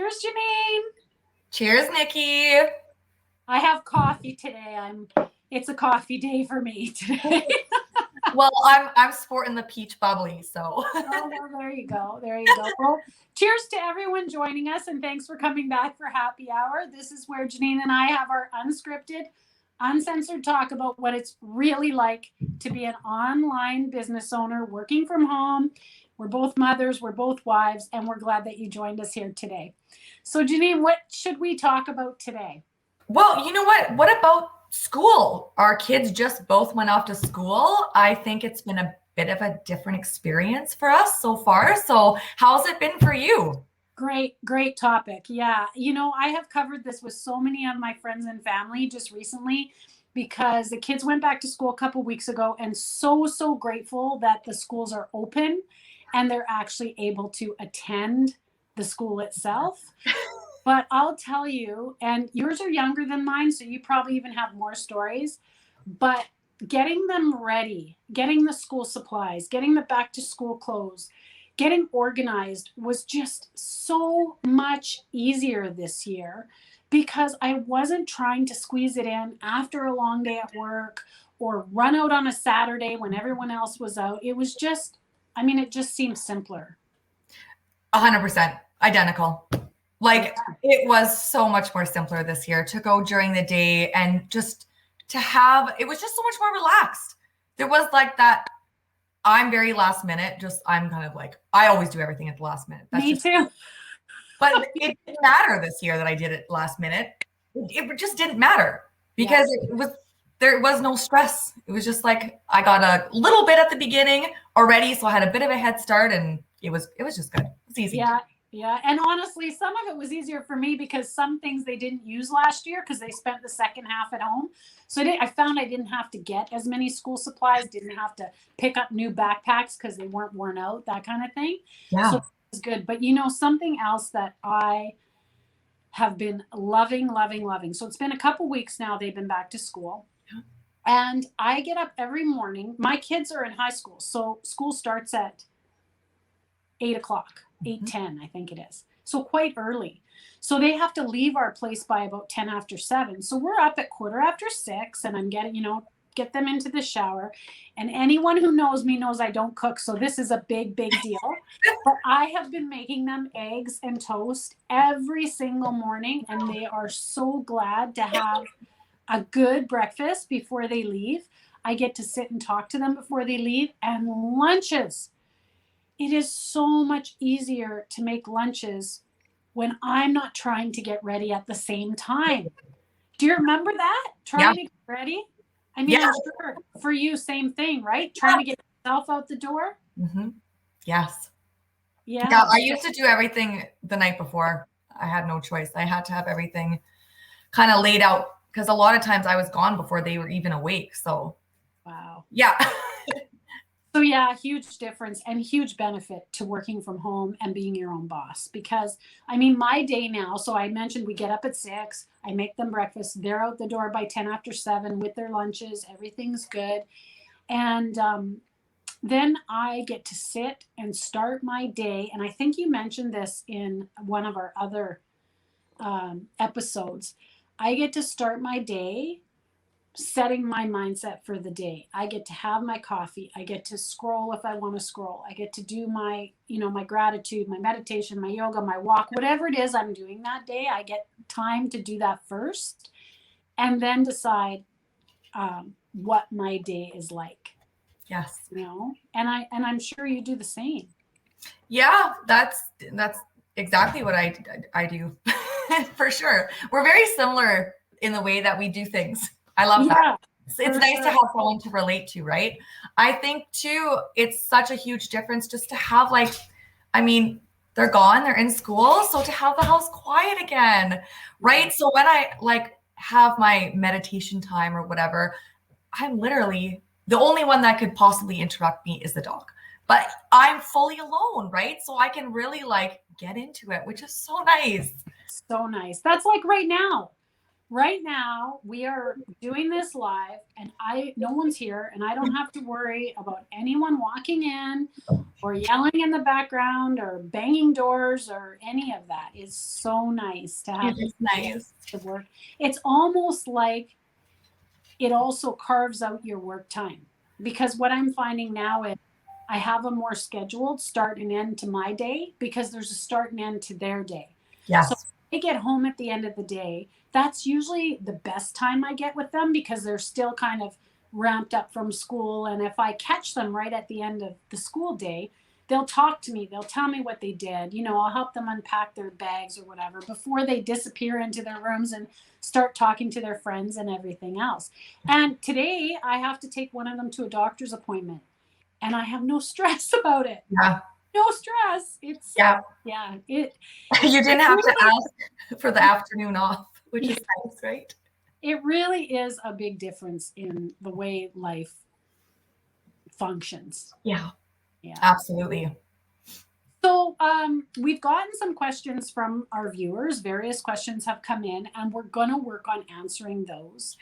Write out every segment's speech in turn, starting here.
Cheers, Jeannine. Cheers, Nikki. I have coffee today. It's a coffee day for me today. Well, I'm sporting the peach bubbly, so. Oh, well, there you go. There you go. Well, cheers to everyone joining us, and thanks for coming back for happy hour. This is where Jeannine and I have our unscripted, uncensored talk about what it's really like to be an online business owner working from home. We're both mothers, we're both wives, and we're glad that you joined us here today. So, Jeannine, what should we talk about today? Well, you know what? What about school? Our kids just both went off to school. I think it's been a bit of a different experience for us so far. So, how's it been for you? Great topic. Yeah. I have covered this with so many of my friends and family just recently because the kids went back to school a couple weeks ago, and so grateful that the schools are open and they're actually able to attend the school itself. But I'll tell you, and yours are younger than mine, so you probably even have more stories, but getting them ready, getting the school supplies, getting the back to school clothes, getting organized was just so much easier this year because I wasn't trying to squeeze it in after a long day at work or run out on a Saturday when everyone else was out. It was just, it just seemed simpler. 100% identical. Like, it was so much more simpler this year to go during the day and just to have, it was just so much more relaxed. There was like that, I'm very last minute, I'm kind of like, I always do everything at the last minute. Me too. But it didn't matter this year that I did it last minute. It just didn't matter because there was no stress. It was just like, I got a little bit at the beginning already. So I had a bit of a head start and it was just good. It was easy. Yeah. And honestly, some of it was easier for me because some things they didn't use last year because they spent the second half at home. So I found I didn't have to get as many school supplies, didn't have to pick up new backpacks because they weren't worn out, that kind of thing. Yeah. So it was good. But something else that I have been loving. So it's been a couple weeks now they've been back to school. Yeah. And I get up every morning. My kids are in high school. So school starts at 8:00, 8:10, I think it is. So quite early. So they have to leave our place by about 10 after 7. So we're up at 6:15 and I'm getting, get them into the shower. And anyone who knows me knows I don't cook. So this is a big deal. But I have been making them eggs and toast every single morning. And they are so glad to have a good breakfast before they leave. I get to sit and talk to them before they leave. And lunches. It is so much easier to make lunches when I'm not trying to get ready at the same time. Do you remember that? Trying to get ready? I'm sure for you, same thing, right? Trying to get yourself out the door? Mm-hmm. Yes. Yeah. I used to do everything the night before. I had no choice. I had to have everything kind of laid out because a lot of times I was gone before they were even awake. So, wow. Yeah. So yeah, huge difference and huge benefit to working from home and being your own boss because my day now, so I mentioned we get up at 6, I make them breakfast, they're out the door by 10 after 7 with their lunches, everything's good. And then I get to sit and start my day. And I think you mentioned this in one of our other episodes. I get to start my day setting my mindset for the day. I get to have my coffee. I get to scroll if I want to scroll. I get to do my, my gratitude, my meditation, my yoga, my walk, whatever it is I'm doing that day. I get time to do that first and then decide what my day is like. Yes. And I'm sure you do the same. Yeah, that's exactly what I do. For sure. We're very similar in the way that we do things. I love that. It's nice to have someone to relate to, right? I think too, it's such a huge difference just to have they're gone, they're in school. So to have the house quiet again, right? So when I have my meditation time or whatever, I'm literally the only one that could possibly interrupt me is the dog, but I'm fully alone, right? So I can really get into it, which is so nice. So nice. That's like right now. right now we are doing this live and no one's here and I don't have to worry about anyone walking in or yelling in the background or banging doors or any of that. It's so nice to have It is nice. to work. It's almost like it also carves out your work time, because what I'm finding now is I have a more scheduled start and end to my day because there's a start and end to their day. Yes. So I get home at the end of the day. That's usually the best time I get with them because they're still kind of ramped up from school. And if I catch them right at the end of the school day, they'll talk to me. They'll tell me what they did. You know, I'll help them unpack their bags or whatever before they disappear into their rooms and start talking to their friends and everything else. And today I have to take one of them to a doctor's appointment and I have no stress about it. Yeah. No stress. It's yeah. You didn't have to ask for the afternoon off, which is nice, right? It really is a big difference in the way life functions. Yeah. Absolutely. So we've gotten some questions from our viewers. Various questions have come in, and we're going to work on answering those.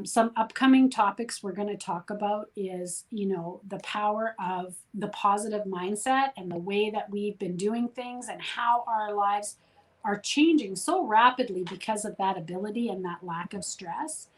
Some upcoming topics we're going to talk about is, you know, the power of the positive mindset and the way that we've been doing things and how our lives are changing so rapidly because of that ability and that lack of stress.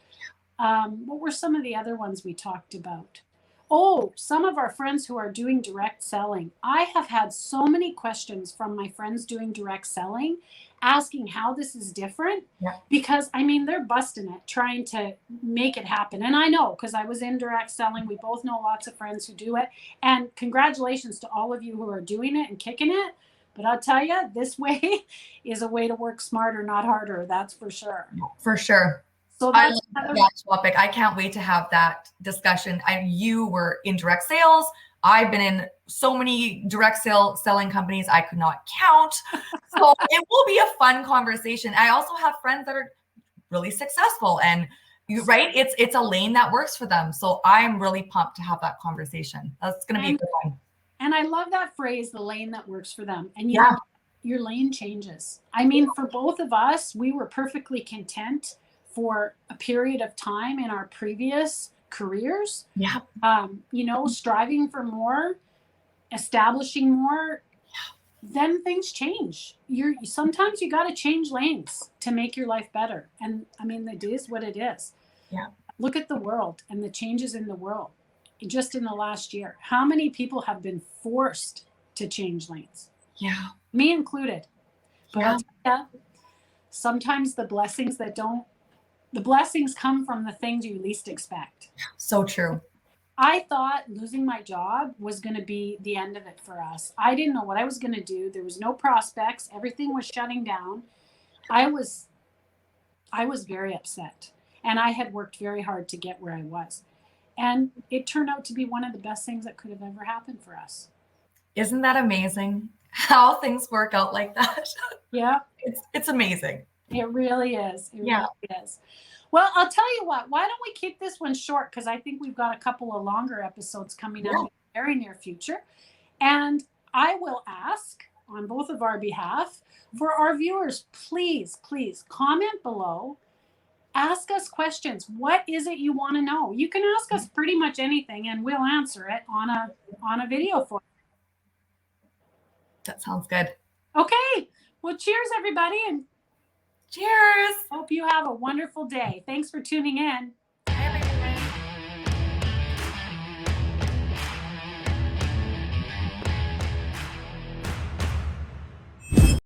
What were some of the other ones we talked about? Oh, some of our friends who are doing direct selling. I have had so many questions from my friends doing direct selling asking how this is different, because I mean, they're busting it trying to make it happen. And I know, because I was in direct selling. We both know lots of friends who do it. And congratulations to all of you who are doing it and kicking it. But I'll tell you, this way is a way to work smarter, not harder. That's for sure. For sure. So I love that topic. I can't wait to have that discussion. You were in direct sales. I've been in so many direct selling companies I could not count. So it will be a fun conversation. I also have friends that are really successful, and it's a lane that works for them. So I'm really pumped to have that conversation. That's going to be a good one. And I love that phrase, the lane that works for them. And you know, your lane changes. I mean, for both of us, we were perfectly content for a period of time in our previous careers. Yeah. You know, striving for more, establishing more. Then things change. Sometimes you got to change lanes to make your life better. And I mean, it is what it is. Yeah. Look at the world and the changes in the world just in the last year. How many people have been forced to change lanes? Yeah. Me included. But sometimes the blessings come from the things you least expect. So true. I thought losing my job was going to be the end of it for us. I didn't know what I was going to do. There was no prospects. Everything was shutting down. I was very upset, and I had worked very hard to get where I was. And it turned out to be one of the best things that could have ever happened for us. Isn't that amazing how things work out like that? Yeah. It's amazing. It really is. It really is. Well, I'll tell you what, why don't we keep this one short? Because I think we've got a couple of longer episodes coming up in the very near future. And I will ask on both of our behalf for our viewers, please comment below. Ask us questions. What is it you want to know? You can ask us pretty much anything and we'll answer it on a video for you. That sounds good. Okay. Well, cheers, everybody. And cheers. Hope you have a wonderful day. Thanks for tuning in.